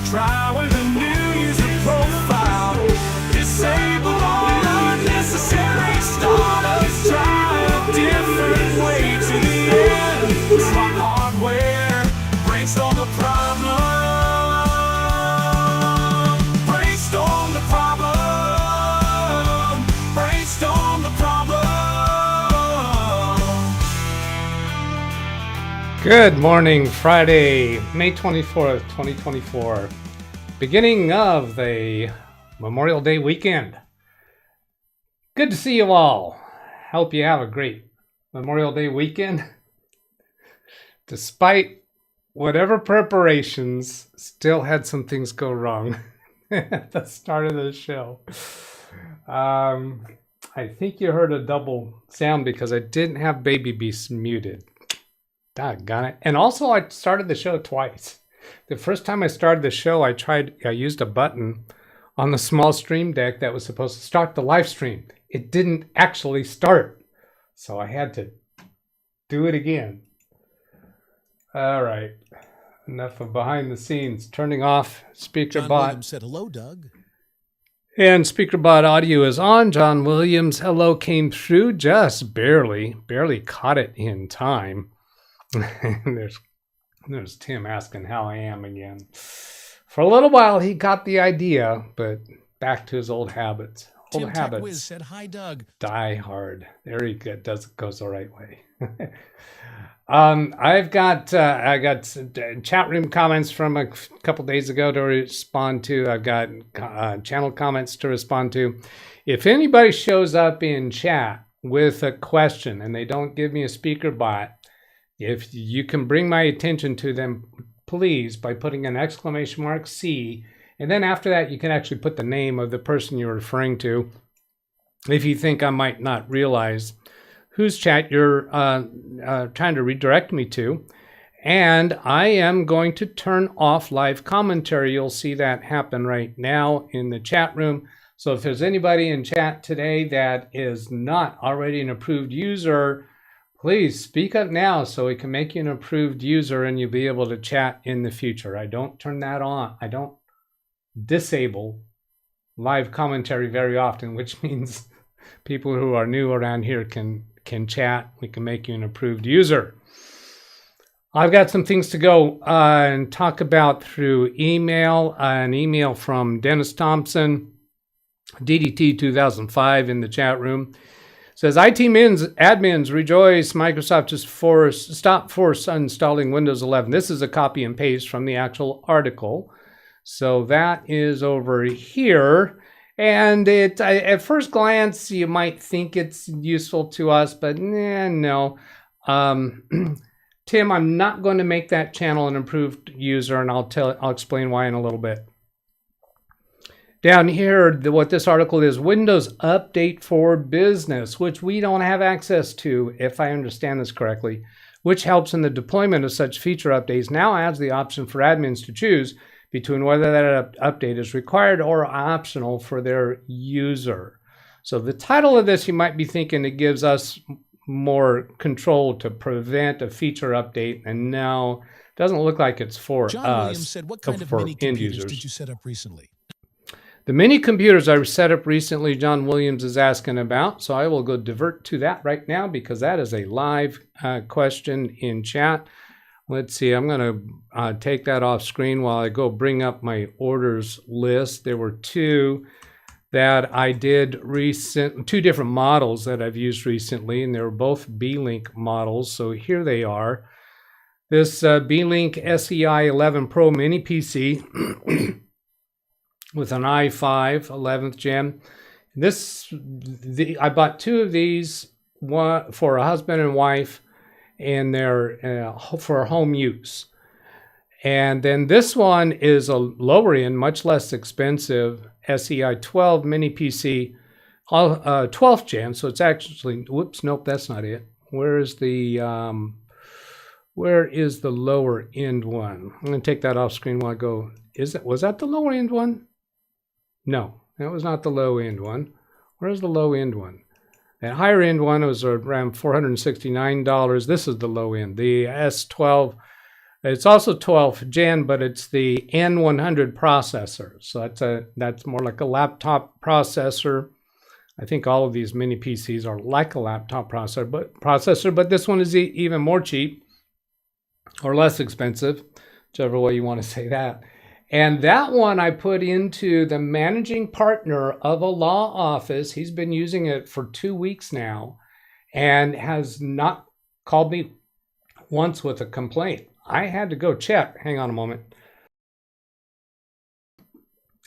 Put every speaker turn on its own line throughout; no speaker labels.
Try with a new user profile. Disable all unnecessary startups. Try a different way to the end. Smart hardware. Brainstorm the problem. Brainstorm the problem. Brainstorm the problem.
Good morning, Friday, May 24th, 2024. Beginning of the Memorial Day weekend. Good to see you all. Hope you have a great Memorial Day weekend. Despite whatever preparations, still had some things go wrong at the start of the show. I think you heard a double sound because I didn't have Baby Beast muted. Doggone it. And also I started the show twice. The first time I started the show, I used a button on the small stream deck that was supposed to start the live stream. It didn't actually start. So I had to do it again. All right. Enough of behind the scenes. Turning off SpeakerBot.
John Williams said, hello, Doug.
And SpeakerBot audio is on. John Williams, hello, came through just barely caught it in time. There's Tim asking how I am again. For a little while, he got the idea, but back to his old habits. Old habits.
Wiz said, hi, Doug.
Die hard. There he goes the right way. I got chat room comments from a couple days ago to respond to. I've got channel comments to respond to. If anybody shows up in chat with a question and they don't give me a speaker bot, if you can bring my attention to them, please, by putting an exclamation mark C, and then after that, you can actually put the name of the person you're referring to. If you think I might not realize whose chat you're trying to redirect me to. And I am going to turn off live commentary. You'll see that happen right now in the chat room. So if there's anybody in chat today that is not already an approved user, please speak up now so we can make you an approved user and you'll be able to chat in the future. I don't turn that on. I don't disable live commentary very often, which means people who are new around here can chat. We can make you an approved user. I've got some things to go and talk about through email. An email from Dennis Thompson, DDT 2005 in the chat room. Says, IT admins rejoice. Microsoft just stopped force installing Windows 11. This is a copy and paste from the actual article. So that is over here. And at first glance, you might think it's useful to us, but no. Tim, I'm not going to make that channel an approved user, and I'll explain why in a little bit. Down here, what this article is, Windows Update for Business, which we don't have access to, if I understand this correctly, which helps in the deployment of such feature updates, now adds the option for admins to choose between whether that update is required or optional for their user. So the title of this, you might be thinking it gives us more control to prevent a feature update, and no, it doesn't look like it's for
John
us.
Williams said, what kind of mini computers did you set up recently?
The mini computers I set up recently, John Williams is asking about, so I will go divert to that right now because that is a live question in chat. Let's see, I'm going to take that off screen while I go bring up my orders list. There were two that I did two different models that I've used recently, and they were both B-Link models, so here they are. This B-Link SEI 11 Pro mini PC with an i5 11th gen. I bought two of these, one for a husband and wife, and they're for home use. And then this one is a lower end, much less expensive SEI 12 mini PC, 12th gen. So it's actually, whoops, nope, that's not it. Where is the lower end one? I'm going to take that off screen while I go. Was that the lower end one? No, that was not the low end one. Where's the low end one? That higher end one was around $469. This is the low end, the S12 It's also 12th gen, but it's the N100 processor. So that's more like a laptop processor. I think all of these mini PCs are like a laptop processor, but this one is even more cheap or less expensive, whichever way you want to say that. And that one I put into the managing partner of a law office. He's been using it for 2 weeks now and has not called me once with a complaint. I had to go check. Hang on a moment.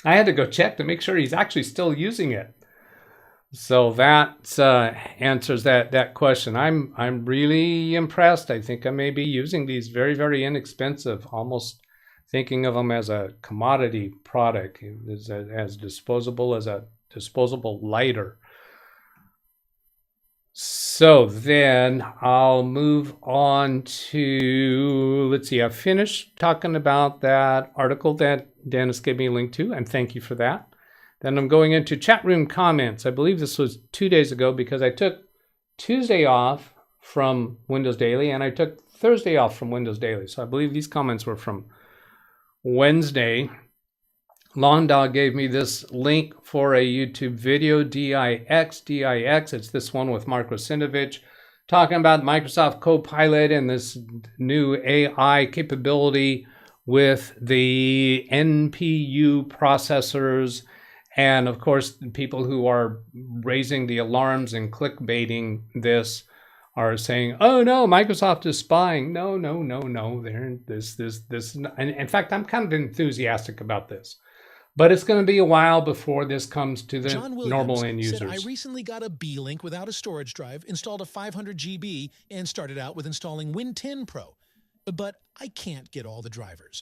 I had to go check to make sure he's actually still using it. So that answers that question. I'm really impressed. I think I may be using these very, very inexpensive, almost thinking of them as a commodity product, as disposable as a disposable lighter. So then I'll move on to, let's see, I've finished talking about that article that Dennis gave me a link to, and thank you for that. Then I'm going into chat room comments. I believe this was 2 days ago because I took Tuesday off from Windows Daily and I took Thursday off from Windows Daily. So I believe these comments were from Wednesday. Lawn Dog gave me this link for a YouTube video, DIX. It's this one with Mark Rosinovich talking about Microsoft Copilot and this new AI capability with the NPU processors. And of course, people who are raising the alarms and clickbaiting this are saying, "Oh no, Microsoft is spying." No. And in fact, I'm kind of enthusiastic about this. But it's going to be a while before this comes to the normal end users.
Said, I recently got a B-Link without a storage drive, installed a 500 GB, and started out with installing Win 10 Pro. But I can't get all the drivers.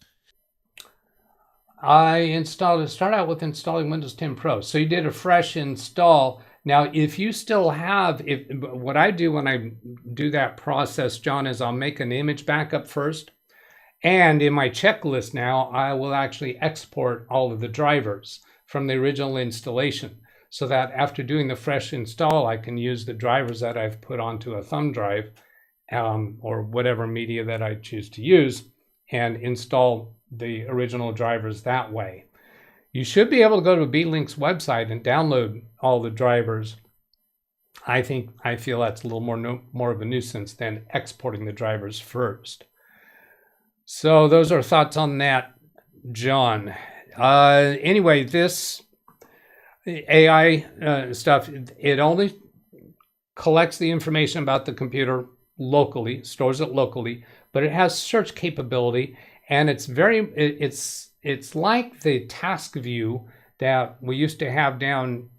I start out with installing Windows 10 Pro. So you did a fresh install. Now, if you still have, what I do when I do that process, John, is I'll make an image backup first. And in my checklist now, I will actually export all of the drivers from the original installation so that after doing the fresh install, I can use the drivers that I've put onto a thumb drive or whatever media that I choose to use and install the original drivers that way. You should be able to go to B-Link's website and download all the drivers. I feel that's a little more of a nuisance than exporting the drivers first. So those are thoughts on that, John. Anyway, this AI stuff, it only collects the information about the computer locally, stores it locally, but it has search capability, and it's like the task view that we used to have down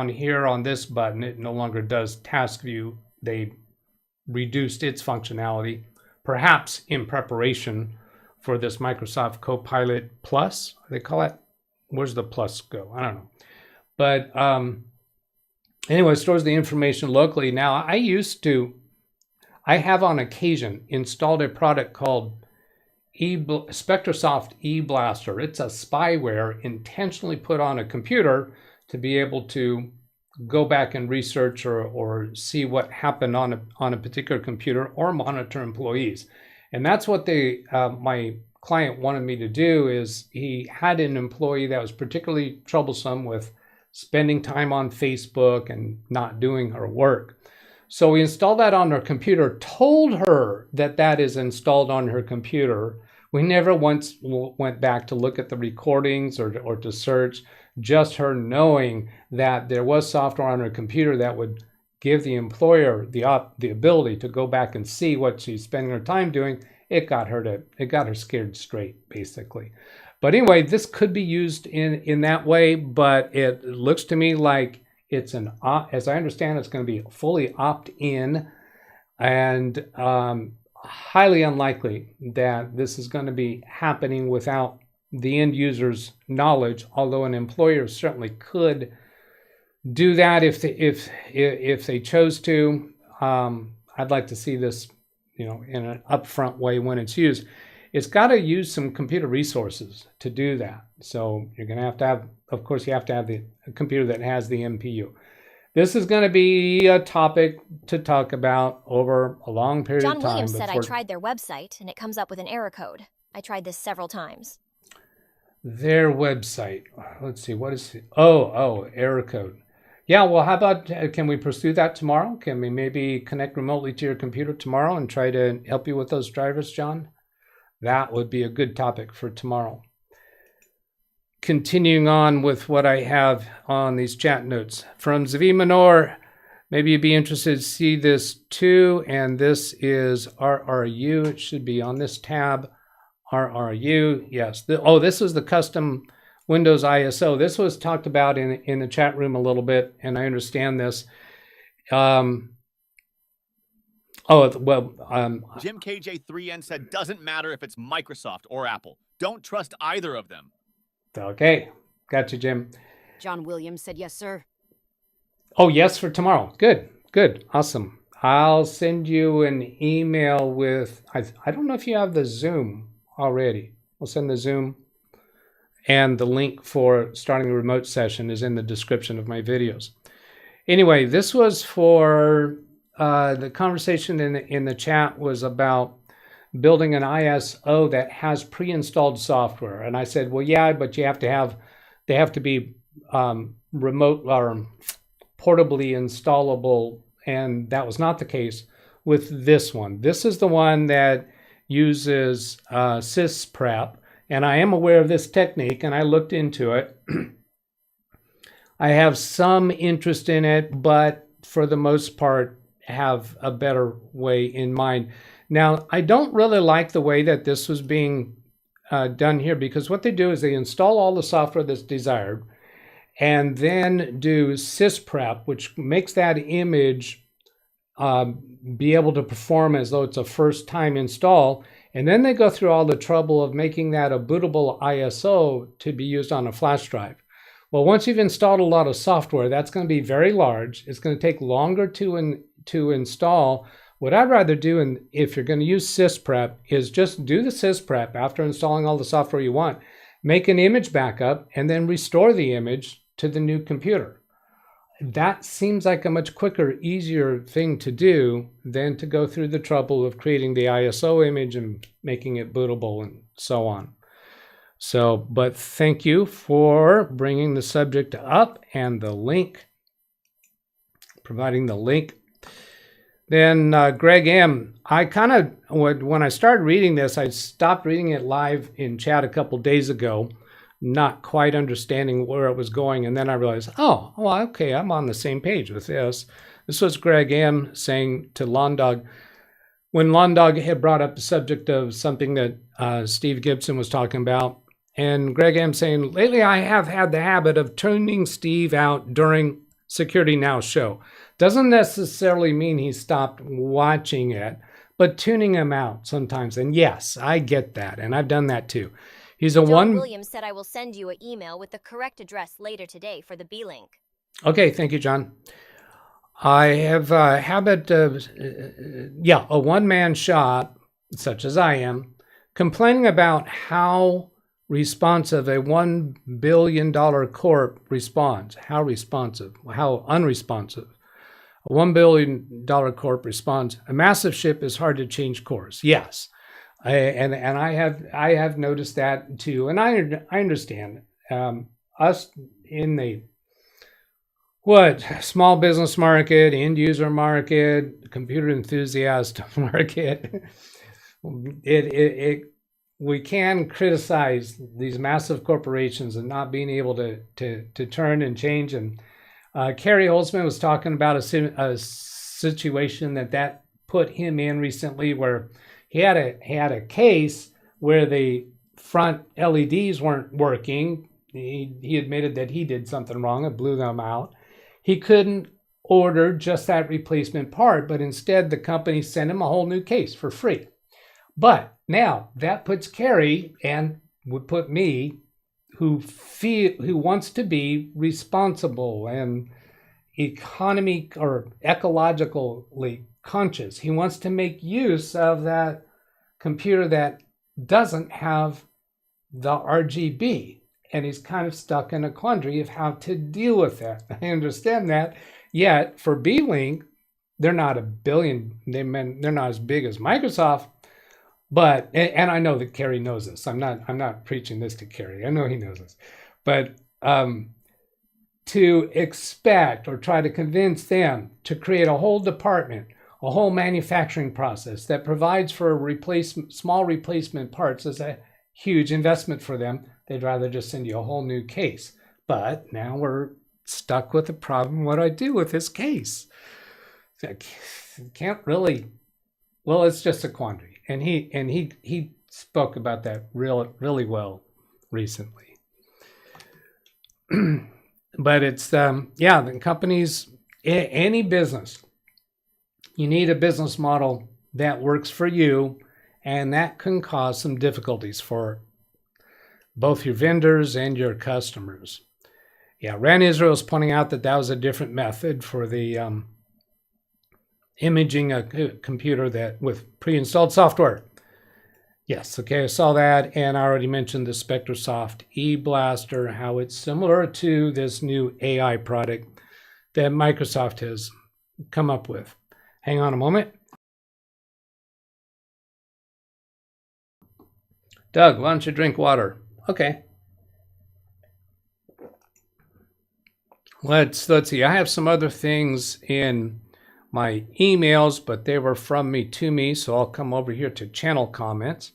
here on this button. It no longer does task view. They reduced its functionality, perhaps in preparation for this Microsoft Copilot Plus, they call it. Where's the plus go? I don't know. But anyway, it stores the information locally. Now, I have on occasion installed a product called Spectrasoft eBlaster. It's a spyware intentionally put on a computer to be able to go back and research or see what happened on a particular computer or monitor employees. And that's what my client wanted me to do. Is he had an employee that was particularly troublesome with spending time on Facebook and not doing her work. So we installed that on her computer, told her that is installed on her computer. We never once went back to look at the recordings or to search, just her knowing that there was software on her computer that would give the employer the ability to go back and see what she's spending her time doing. It got her scared straight, basically. But anyway, this could be used in that way, but it looks to me like it's as I understand, it's going to be fully opt-in, and highly unlikely that this is going to be happening without the end user's knowledge, although an employer certainly could do that if they chose to. I'd like to see this, in an upfront way when it's used. It's got to use some computer resources to do that. So you're going to have, of course, you have to have the computer that has the NPU. This is going to be a topic to talk about over a long period
John
of time.
Williams said I tried their website and it comes up with an error code. I tried this several times.
Their website. Let's see. What is it? Oh, error code. Yeah, well, how about, can we pursue that tomorrow? Can we maybe connect remotely to your computer tomorrow and try to help you with those drivers, John? That would be a good topic for tomorrow. Continuing on with what I have on these chat notes. From Zavi Manor, maybe you'd be interested to see this too. And this is RRU. It should be on this tab. RRU, yes. This is the custom Windows ISO. This was talked about in the chat room a little bit, and I understand this. Jim
KJ3N said, doesn't matter if it's Microsoft or Apple. Don't trust either of them.
Okay, got you, Jim.
John Williams said, yes, sir.
Oh, yes, for tomorrow. Good, awesome. I'll send you an email with, I don't know if you have the Zoom already. We'll send the Zoom. And the link for starting a remote session is in the description of my videos. Anyway, this was for the conversation in the chat was about building an ISO that has pre-installed software. And I said, well, yeah, but they have to be remote or portably installable. And that was not the case with this one. This is the one that uses sysprep. And I am aware of this technique, and I looked into it. I have some interest in it, but for the most part, have a better way in mind. Now, I don't really like the way that this was being done here, because what they do is they install all the software that's desired, and then do sysprep, which makes that image be able to perform as though it's a first-time install. And then they go through all the trouble of making that a bootable ISO to be used on a flash drive. Well, once you've installed a lot of software, that's going to be very large. It's going to take longer to install. What I'd rather do, and if you're going to use sysprep, is just do the sysprep after installing all the software you want, make an image backup, and then restore the image to the new computer. That seems like a much quicker, easier thing to do than to go through the trouble of creating the ISO image and making it bootable and so on. So, but thank you for bringing the subject up and the link, providing the link. Then Greg M., I kind of, when I started reading this, I stopped reading it live in chat a couple days ago, not quite understanding where it was going. And then I realized, oh, well, okay, I'm on the same page with this. This was Greg M. saying to Lawn Dog, when Lawn Dog had brought up the subject of something that Steve Gibson was talking about, and Greg M. saying, lately I have had the habit of tuning Steve out during Security Now show. Doesn't necessarily mean he stopped watching it, but tuning him out sometimes. And yes, I get that, and I've done that too. He's a
John Williams said I will send you an email with the correct address later today for the B link.
Okay, thank you, John. I have a habit of, a one-man shop, such as I am, complaining about how responsive a $1 billion corp responds. How responsive, how unresponsive. A $1 billion corp responds. A massive ship is hard to change course. Yes. I have noticed that too, and I understand us in the small business market, end user market, computer enthusiast market. We can criticize these massive corporations and not being able to turn and change. And Kerry Holzman was talking about a situation that put him in recently, where he had a case where the front LEDs weren't working. He admitted that he did something wrong. It blew them out. He couldn't order just that replacement part, but instead the company sent him a whole new case for free. But now that puts Kerry, and would put me, who wants to be responsible and ecologically conscious. He wants to make use of that computer that doesn't have the RGB, and he's kind of stuck in a quandary of how to deal with that. I understand that, Yet for B-Link, they're not a billion. They're not as big as Microsoft. But, and I know that Kerry knows this. I'm not preaching this to Kerry. I know he knows this. But to expect or try to convince them to create a whole department, a whole manufacturing process that provides for small replacement parts is a huge investment for them. They'd rather just send you a whole new case. But now we're stuck with the problem. What do I do with this case? I can't really. Well, it's just a quandary. And he spoke about that really well recently. But it's the companies, any business, you need a business model that works for you, and that can cause some difficulties for both your vendors and your customers. Yeah, Rand Israel is pointing out that was a different method for the imaging a computer that with pre-installed software. Yes, okay, I saw that, and I already mentioned the Spectrasoft eBlaster, how it's similar to this new AI product that Microsoft has come up with. Hang on a moment. Doug, why don't you drink water? Okay. Let's see. I have some other things in my emails, but they were from me to me, so I'll come over here to channel comments.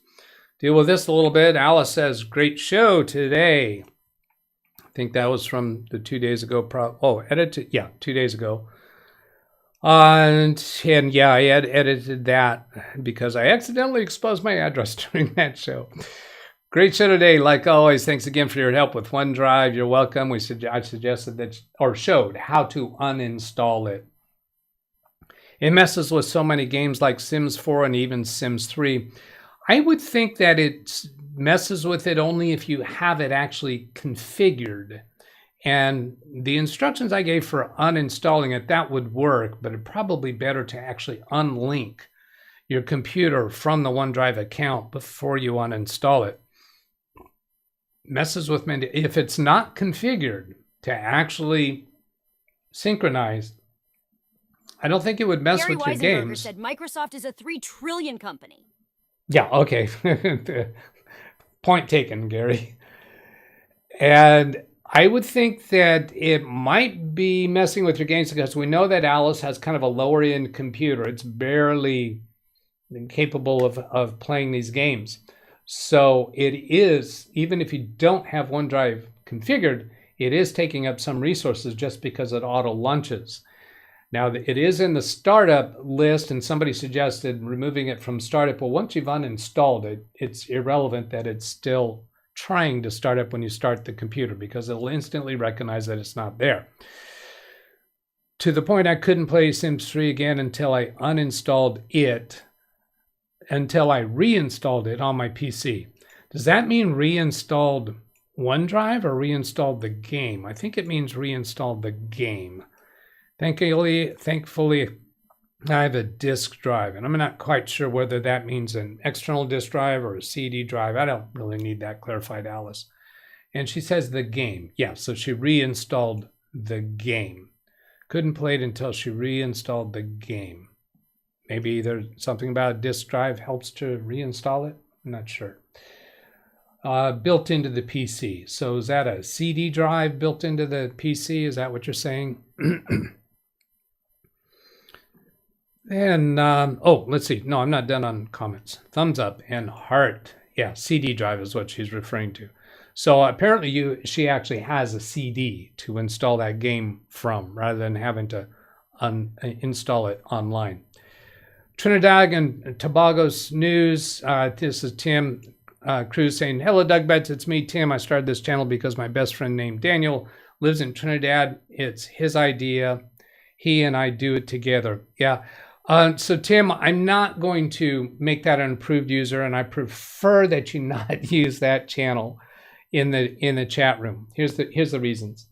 Deal with this a little bit. Alice says, great show today. I think that was from the 2 days ago. Edited, yeah, 2 days ago. And yeah, I had edited that because I accidentally exposed my address during that show. Great show today, like always. Thanks again for your help with OneDrive. You're welcome. I suggested that, or showed how to uninstall it. It messes with so many games like Sims 4 and even Sims 3. I would think that it messes with it only if you have it actually configured. And the instructions I gave for uninstalling it, that would work, but it'd probably better to actually unlink your computer from the OneDrive account before you uninstall it. Messes with me. If it's not configured to actually synchronize, I don't think it would mess with your games.
Said Microsoft is a $3 trillion company.
Yeah, okay. Point taken, Gary. And I would think that it might be messing with your games because we know that Alice has kind of a lower end computer. It's barely capable of playing these games. So it is, even if you don't have OneDrive configured, it is taking up some resources just because it auto launches. Now, it is in the startup list, and somebody suggested removing it from startup. Well, once you've uninstalled it, it's irrelevant that it's still trying to start up when you start the computer because it'll instantly recognize that it's not there. To the point I couldn't play Sims 3 again until I uninstalled it, until I reinstalled it on my PC. Does that mean reinstalled OneDrive or reinstalled the game? I think it means reinstalled the game. Thankfully, I have a disk drive, and I'm not quite sure whether that means an external disk drive or a CD drive. I don't really need that clarified, Alice. And she says the game. Yeah, so she reinstalled the game. Couldn't play it until she reinstalled the game. Maybe there's something about a disk drive helps to reinstall it. I'm not sure. Built into the PC. So is that a CD drive built into the PC? Is that what you're saying? And, let's see. No, I'm not done on comments. Thumbs up and heart. Yeah, CD drive is what she's referring to. So apparently she actually has a CD to install that game from rather than having to install it online. Trinidad and Tobago's news. This is Tim Cruz saying, hello, DougBetts. It's me, Tim. I started this channel because my best friend named Daniel lives in Trinidad. It's his idea. He and I do it together. Yeah. So Tim, I'm not going to make that an approved user, and I prefer that you not use that channel in the chat room. Here's the reasons.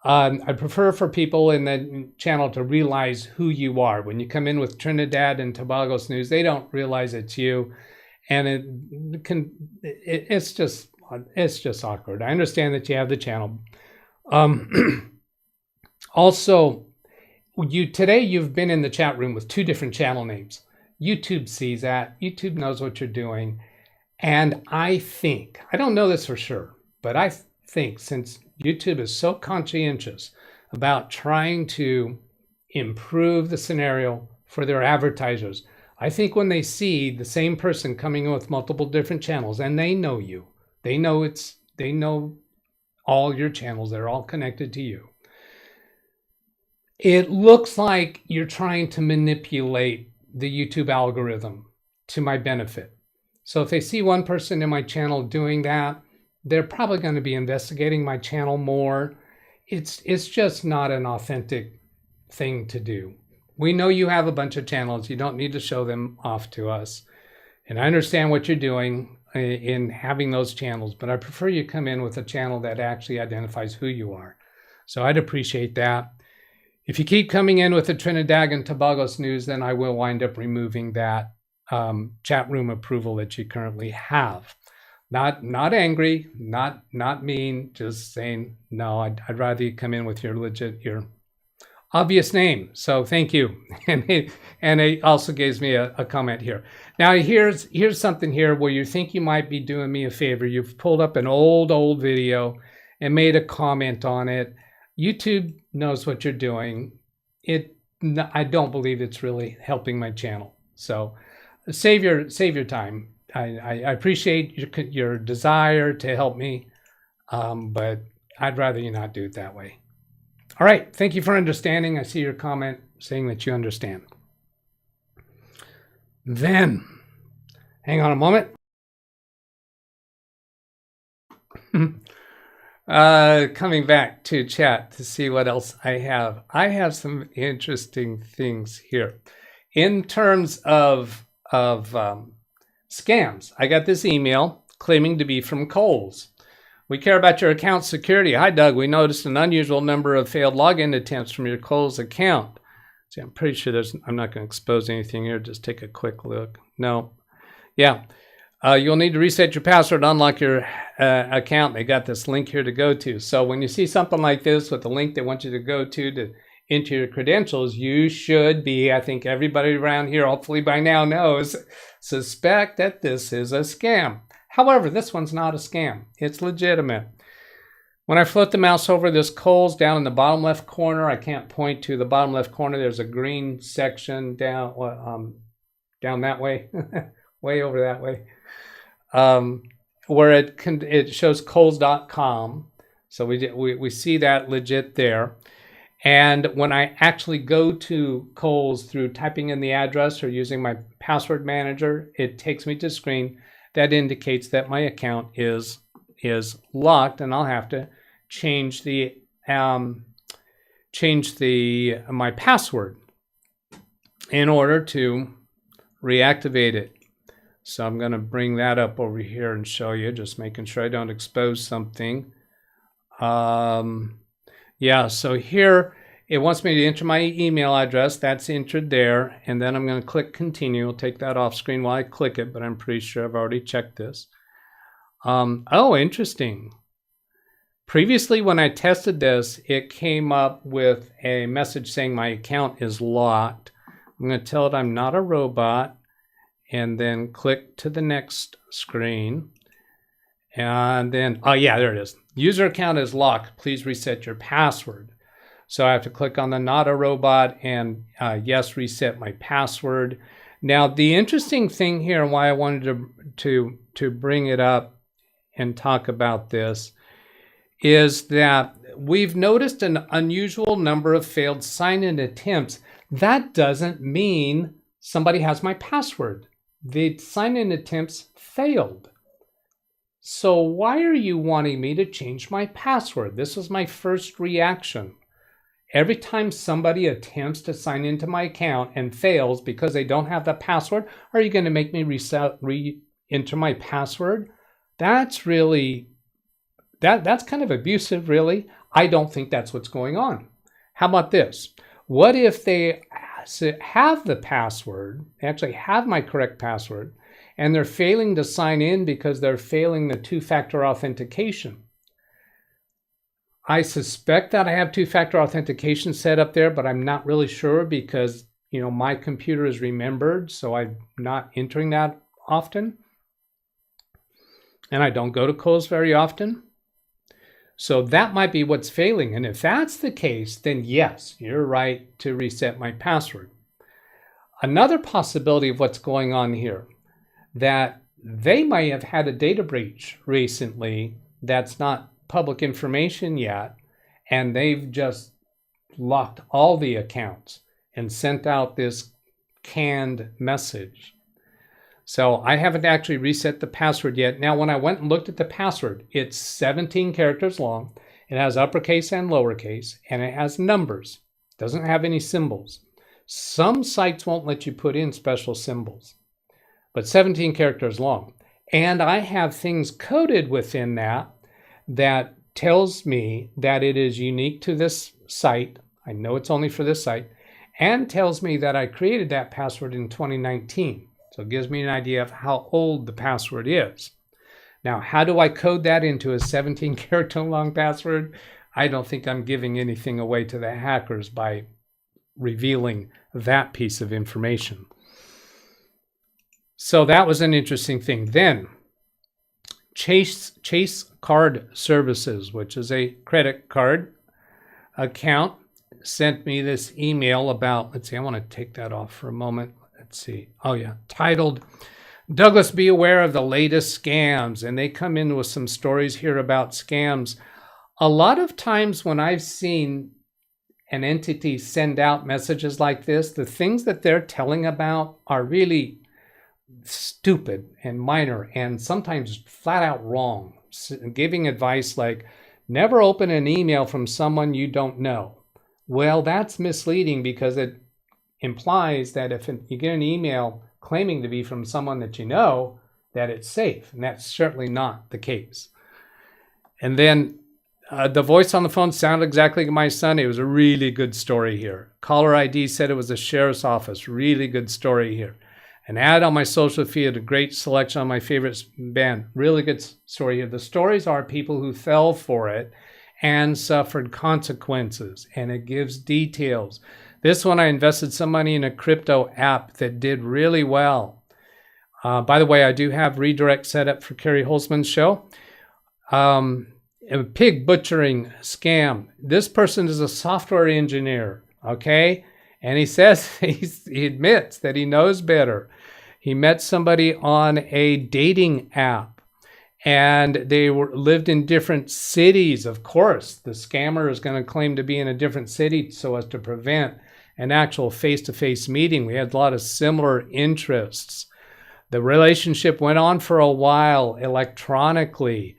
I prefer for people in the channel to realize who you are. When you come in with Trinidad and Tobago's news, they don't realize it's you, and it's just awkward. I understand that you have the channel. Also, today you've been in the chat room with 2 different channel names. YouTube sees that. YouTube knows what you're doing. And I think, I don't know this for sure, but I think since YouTube is so conscientious about trying to improve the scenario for their advertisers, I think when they see the same person coming in with multiple different channels, and they know you, they know all your channels, they're all connected to you. It looks like you're trying to manipulate the YouTube algorithm to my benefit. So if they see one person in my channel doing that, they're probably going to be investigating my channel more. It's just not an authentic thing to do. We know you have a bunch of channels. You don't need to show them off to us. And I understand what you're doing in having those channels, but I prefer you come in with a channel that actually identifies who you are. So I'd appreciate that. If you keep coming in with the Trinidad and Tobago news, then I will wind up removing that chat room approval that you currently have. Not angry, not mean, just saying, no, I'd rather you come in with your obvious name. So thank you. And it also gives me a comment here. Now here's something here where you think you might be doing me a favor. You've pulled up an old video and made a comment on it. YouTube knows what you're doing. I don't believe it's really helping my channel. So save your time. I appreciate your desire to help me, but I'd rather you not do it that way. All right, thank you for understanding. I see your comment saying that you understand. Then, hang on a moment. Coming back to chat to see what else I have. I have some interesting things here. In terms of scams, I got this email claiming to be from Kohl's. We care about your account security. Hi, Doug. We noticed an unusual number of failed login attempts from your Kohl's account. See, I'm pretty sure I'm not going to expose anything here. Just take a quick look. No. Yeah. You'll need to reset your password, unlock your account. They got this link here to go to. So when you see something like this with the link they want you to go to enter your credentials, you should be, I think everybody around here, hopefully by now knows, suspect that this is a scam. However, this one's not a scam. It's legitimate. When I float the mouse over this Kohl's down in the bottom left corner, I can't point to the bottom left corner. There's a green section down that way, way over that way, where it shows Kohls.com. So we see that legit there. And when I actually go to Kohl's through typing in the address or using my password manager, it takes me to a screen that indicates that my account is locked, and I'll have to change my password in order to reactivate it. So I'm going to bring that up over here and show you, just making sure I don't expose something. Yeah, so here it wants me to enter my email address. That's entered there. And then I'm going to click continue. I'll take that off screen while I click it, but I'm pretty sure I've already checked this. Oh, interesting. Previously, when I tested this, it came up with a message saying my account is locked. I'm going to tell it I'm not a robot and then click to the next screen. And then, oh yeah, there it is. User account is locked. Please reset your password. So I have to click on the not a robot and yes, reset my password. Now, the interesting thing here and why I wanted to bring it up and talk about this is that we've noticed an unusual number of failed sign-in attempts. That doesn't mean somebody has my password. The sign-in attempts failed. So why are you wanting me to change my password? This was my first reaction. Every time somebody attempts to sign into my account and fails because they don't have the password, are you going to make me re-enter my password? That's really, that's kind of abusive, really. I don't think that's what's going on. How about this? What if they have the password, they actually have my correct password, and they're failing to sign in because they're failing the two-factor authentication? I suspect that I have two-factor authentication set up there, but I'm not really sure because, you know, my computer is remembered, so I'm not entering that often. And I don't go to Kohl's very often. So that might be what's failing. And if that's the case, then yes, you're right to reset my password. Another possibility of what's going on here, that they may have had a data breach recently that's not public information yet, and they've just locked all the accounts and sent out this canned message. So I haven't actually reset the password yet. Now, when I went and looked at the password, it's 17 characters long. It has uppercase and lowercase, and it has numbers. It doesn't have any symbols. Some sites won't let you put in special symbols, but 17 characters long. And I have things coded within that tells me that it is unique to this site. I know it's only for this site, and tells me that I created that password in 2019. So it gives me an idea of how old the password is. Now, how do I code that into a 17 character long password? I don't think I'm giving anything away to the hackers by revealing that piece of information. So that was an interesting thing. Then Chase Card Services, which is a credit card account, sent me this email about, let's see, I want to take that off for a moment. Let's see. Oh, yeah. Titled, Douglas, be aware of the latest scams. And they come in with some stories here about scams. A lot of times when I've seen an entity send out messages like this, the things that they're telling about are really stupid and minor and sometimes flat out wrong. Giving advice like, never open an email from someone you don't know. Well, that's misleading because it implies that if you get an email claiming to be from someone that you know, that it's safe. And that's certainly not the case. And then the voice on the phone sounded exactly like my son. It was a really good story here. Caller ID said it was the sheriff's office. Really good story here. An ad on my social feed, a great selection on my favorite band. Really good story here. The stories are people who fell for it and suffered consequences, and it gives details. This one, I invested some money in a crypto app that did really well. By the way, I do have redirect set up for Kerry Holzman's show. A pig butchering scam. This person is a software engineer, okay? And he says, he admits that he knows better. He met somebody on a dating app, and they lived in different cities. Of course, the scammer is going to claim to be in a different city so as to prevent an actual face-to-face meeting. We had a lot of similar interests. The relationship went on for a while electronically.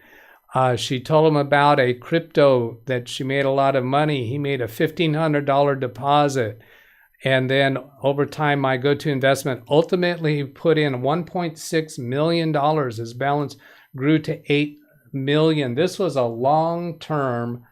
She told him about a crypto that she made a lot of money. He made a $1,500 deposit. And then over time, my go-to investment ultimately put in $1.6 million. His balance grew to $8 million. This was a long-term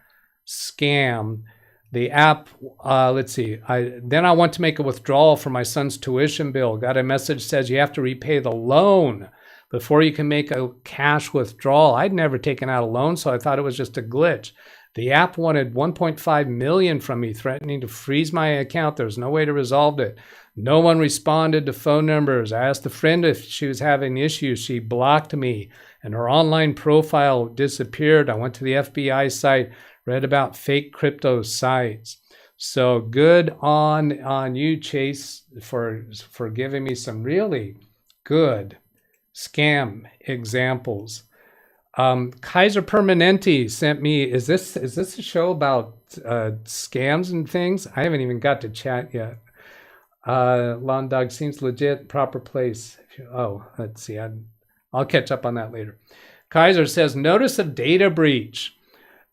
scam. The app, let's see, then I went to make a withdrawal for my son's tuition bill. Got a message says you have to repay the loan before you can make a cash withdrawal. I'd never taken out a loan, so I thought it was just a glitch. The app wanted $1.5 million from me, threatening to freeze my account. There was no way to resolve it. No one responded to phone numbers. I asked a friend if she was having issues. She blocked me, and her online profile disappeared. I went to the FBI site, read about fake crypto sites. So good on you, Chase, for giving me some really good scam examples. Kaiser Permanente sent me, is this a show about scams and things? I haven't even got to chat yet. Lawn Dog seems legit, proper place. Let's see. I'll catch up on that later. Kaiser says, notice of data breach.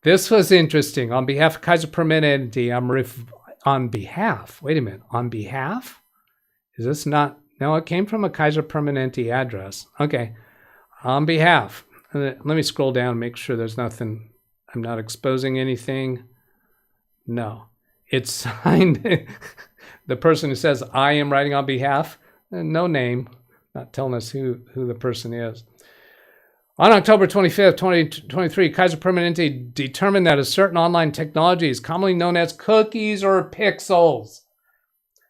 This was interesting. On behalf of Kaiser Permanente, on behalf? Is this not? No, it came from a Kaiser Permanente address. Okay. On behalf. Let me scroll down and make sure there's nothing. I'm not exposing anything. No. It's signed. The person who says, I am writing on behalf, no name, not telling us who the person is. On October 25th, 2023, Kaiser Permanente determined that a certain online technology is commonly known as cookies or pixels.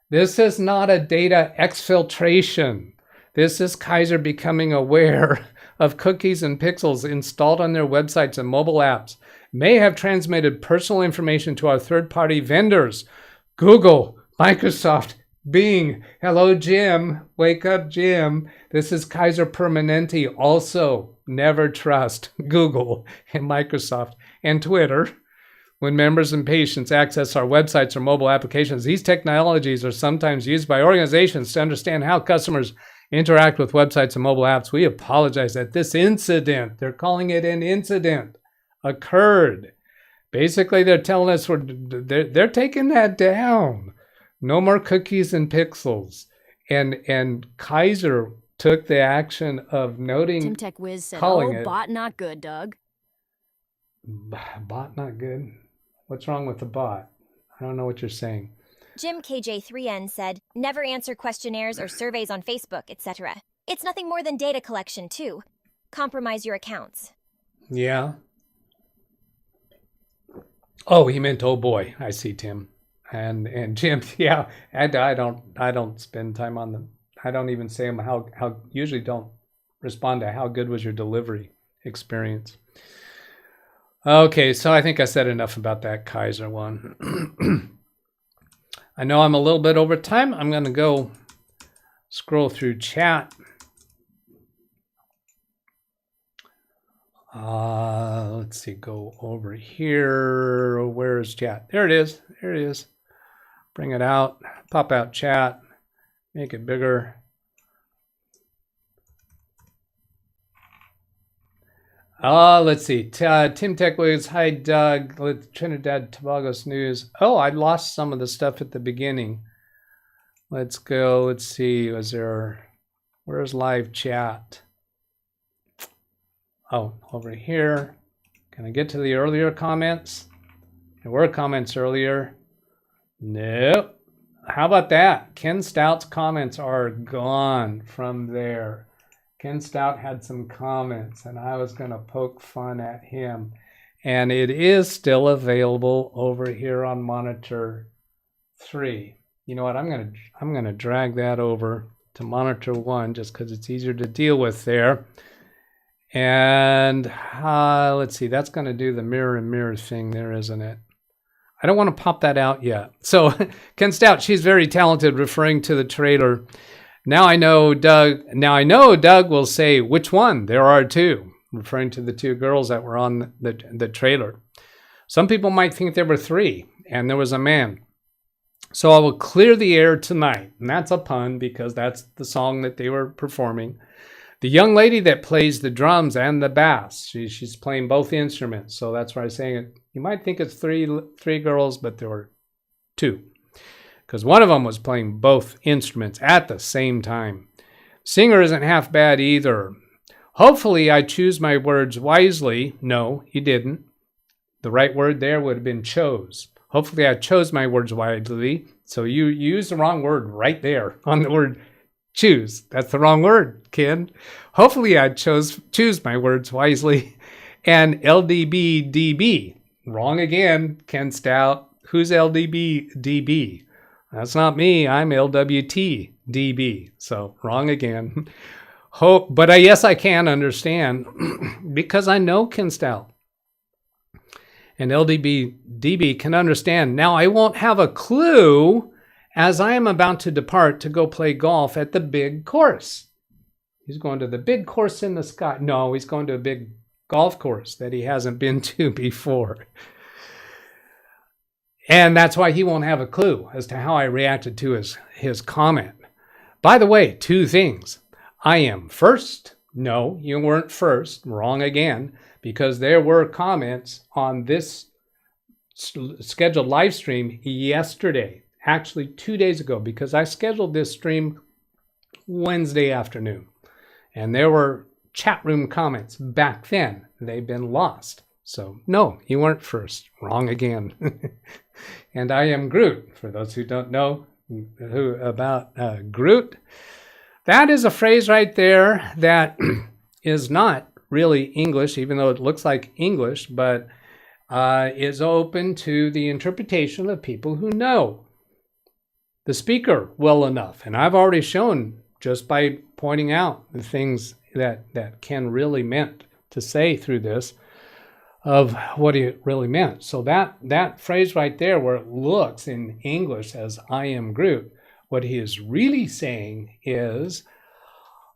This is not a data exfiltration. This is Kaiser becoming aware of cookies and pixels installed on their websites and mobile apps may have transmitted personal information to our third-party vendors. Google, Microsoft, Bing. Hello, Jim. Wake up, Jim. This is Kaiser Permanente. Also, never trust Google and Microsoft and Twitter. When members and patients access our websites or mobile applications, these technologies are sometimes used by organizations to understand how customers interact with websites and mobile apps. We apologize that this incident, they're calling it an incident, occurred. Basically, they're telling us they're taking that down. No more cookies and pixels. And Kaiser took the action of noting,
Tim Tech Wiz said,
calling
"Oh,
it
bot not good, Doug."
bot not good. What's wrong with the bot? I don't know what you're saying.
Jim KJ3N said, never answer questionnaires or surveys on Facebook, etc. It's nothing more than data collection, too. Compromise your accounts.
Yeah. Oh, he meant, oh boy. I see, Tim. And Jim, yeah, I don't spend time on them. I don't even say them how usually don't respond to how good was your delivery experience. Okay, so I think I said enough about that Kaiser one. I know I'm a little bit over time. I'm going to go scroll through chat. Let's see, go over here. Where is chat? There it is. There it is. Bring it out. Pop out chat. Make it bigger. Let's see. Tim Tech Williams. Hi, Doug. Trinidad Tobago's news. Oh, I lost some of the stuff at the beginning. Let's go. Let's see. Where's live chat? Oh, over here. Can I get to the earlier comments? There were comments earlier. Nope. How about that? Ken Stout's comments are gone from there. Ken Stout had some comments, and I was going to poke fun at him. And it is still available over here on monitor 3. You know what? I'm going to drag that over to monitor 1 just because it's easier to deal with there. And let's see. That's going to do the mirror and mirror thing there, isn't it? I don't want to pop that out yet. So Ken Stout, she's very talented, referring to the trailer. Now I know Doug will say, which one? There are 2, referring to the 2 girls that were on the trailer. Some people might think there were 3, and there was a man. So I will clear the air tonight. And that's a pun because that's the song that they were performing. The young lady that plays the drums and the bass, she's playing both instruments. So that's why I'm saying it. You might think it's three girls, but there were 2. Because one of them was playing both instruments at the same time. Singer isn't half bad either. Hopefully I choose my words wisely. No, he didn't. The right word there would have been chose. Hopefully I chose my words wisely. So you used the wrong word right there on the word choose. That's the wrong word, Ken. Hopefully I choose my words wisely. And LDBDB. Wrong again, Ken Stout. Who's LDBDB? That's not me. I'm LWTDB. So wrong again. But yes, I can understand because I know Ken Stout. And LDBDB can understand. Now, I won't have a clue as I am about to depart to go play golf at the big course. He's going to the big course in the sky. No, he's going to a big golf course that he hasn't been to before. And that's why he won't have a clue as to how I reacted to his comment. By the way, 2 things. I am first. No, you weren't first. Wrong again. Because there were comments on this scheduled live stream yesterday. Actually, 2 days ago. Because I scheduled this stream Wednesday afternoon. And there were chat room comments back then. They've been lost. So, no, you weren't first. Wrong again. And I am Groot. For those who don't know about Groot, that is a phrase right there that is not really English, even though it looks like English, but is open to the interpretation of people who know the speaker well enough. And I've already shown, just by pointing out the things that Ken really meant to say through this, of what he really meant. So that phrase right there, where it looks in English as I am Groot, what he is really saying is,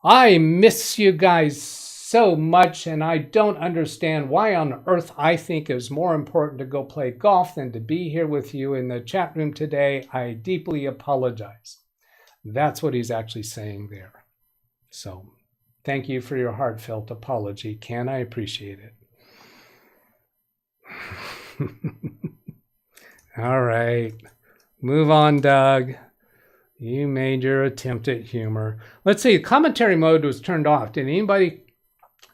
I miss you guys so much, and I don't understand why on earth I think it's more important to go play golf than to be here with you in the chat room today. I deeply apologize. That's what he's actually saying there. So thank you for your heartfelt apology, Ken. I appreciate it. All right. Move on, Doug. You made your attempt at humor. Let's see. Commentary mode was turned off. Did anybody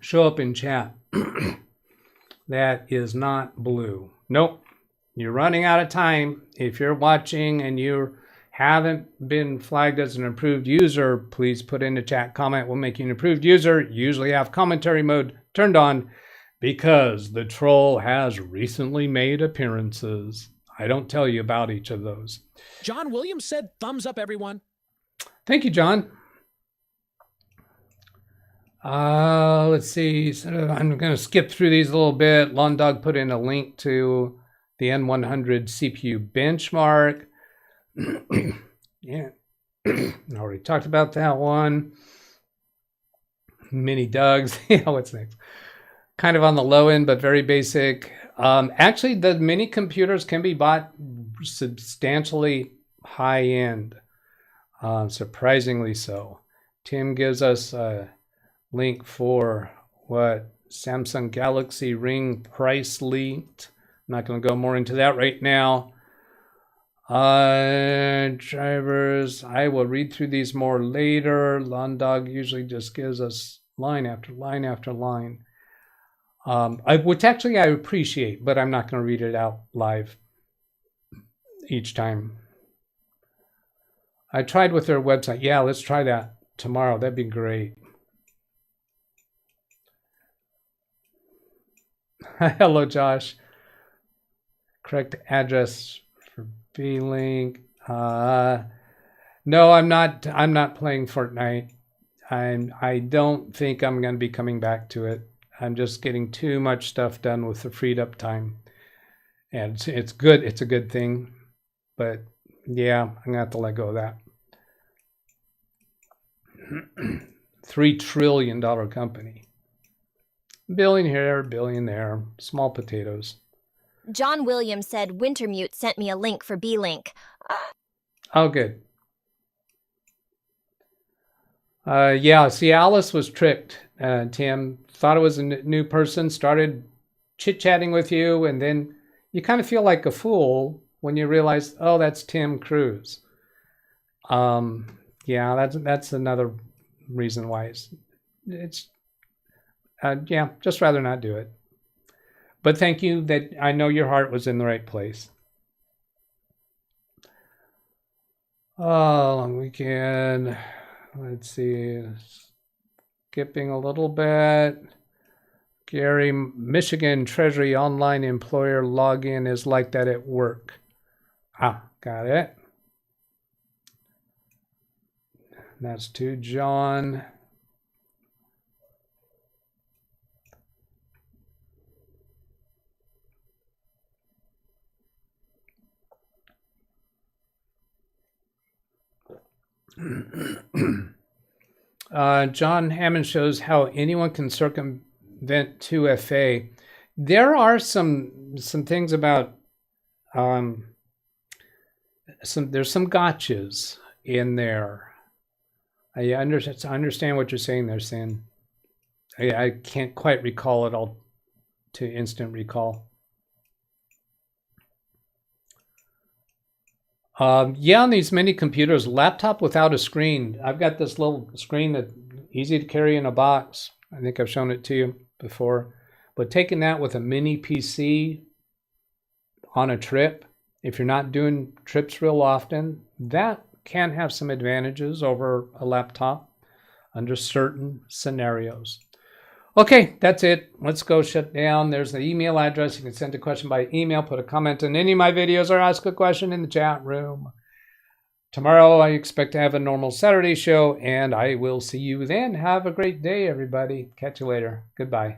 show up in chat that is not blue? Nope. You're running out of time. If you're watching and you haven't been flagged as an approved user, please put in the chat comment. We'll make you an approved user. Usually have commentary mode turned on because the troll has recently made appearances. I don't tell you about each of those.
John Williams said, thumbs up, everyone.
Thank you, John. Let's see. So I'm going to skip through these a little bit. Lawn Dog put in a link to the N100 CPU benchmark. Yeah, I already talked about that one. Mini Doug's. Yeah, what's next? Kind of on the low end, but very basic. Actually, the mini computers can be bought substantially high end, surprisingly so. Tim gives us a link for what Samsung Galaxy Ring price leaked. I'm not going to go more into that right now. Drivers, I will read through these more later. Lawn Dog usually just gives us line after line after line. Which actually I appreciate, but I'm not going to read it out live each time. I tried with their website. Yeah, let's try that tomorrow. That'd be great. Hello, Josh. Correct address for B-Link. No, I'm not playing Fortnite. I don't think I'm going to be coming back to it. I'm just getting too much stuff done with the freed up time. And it's good. It's a good thing. But yeah, I'm going to have to let go of that. $3 trillion company. Billion here, billion there. Small potatoes.
John Williams said Wintermute sent me a link for B-Link.
Oh, good. Yeah, see, Alice was tricked, Tim. Thought it was a new person, started chit-chatting with you, and then you kind of feel like a fool when you realize, oh, that's Tim Cruz. Yeah, that's another reason why it's yeah, just rather not do it. But thank you that I know your heart was in the right place. Oh, long weekend. Let's see. Skipping a little bit. Gary, Michigan Treasury online employer login is like that at work. Ah, got it. That's to John. John Hammond shows how anyone can circumvent 2FA. There are some things about there's some gotchas in there. I understand what you're saying there, Sin. I can't quite recall it all to instant recall. Yeah, on these mini computers, laptop without a screen. I've got this little screen that's easy to carry in a box. I think I've shown it to you before. But taking that with a mini PC on a trip, if you're not doing trips real often, that can have some advantages over a laptop under certain scenarios. Okay, that's it. Let's go shut down. There's the email address. You can send a question by email, put a comment on any of my videos, or ask a question in the chat room. Tomorrow, I expect to have a normal Saturday show, and I will see you then. Have a great day, everybody. Catch you later. Goodbye.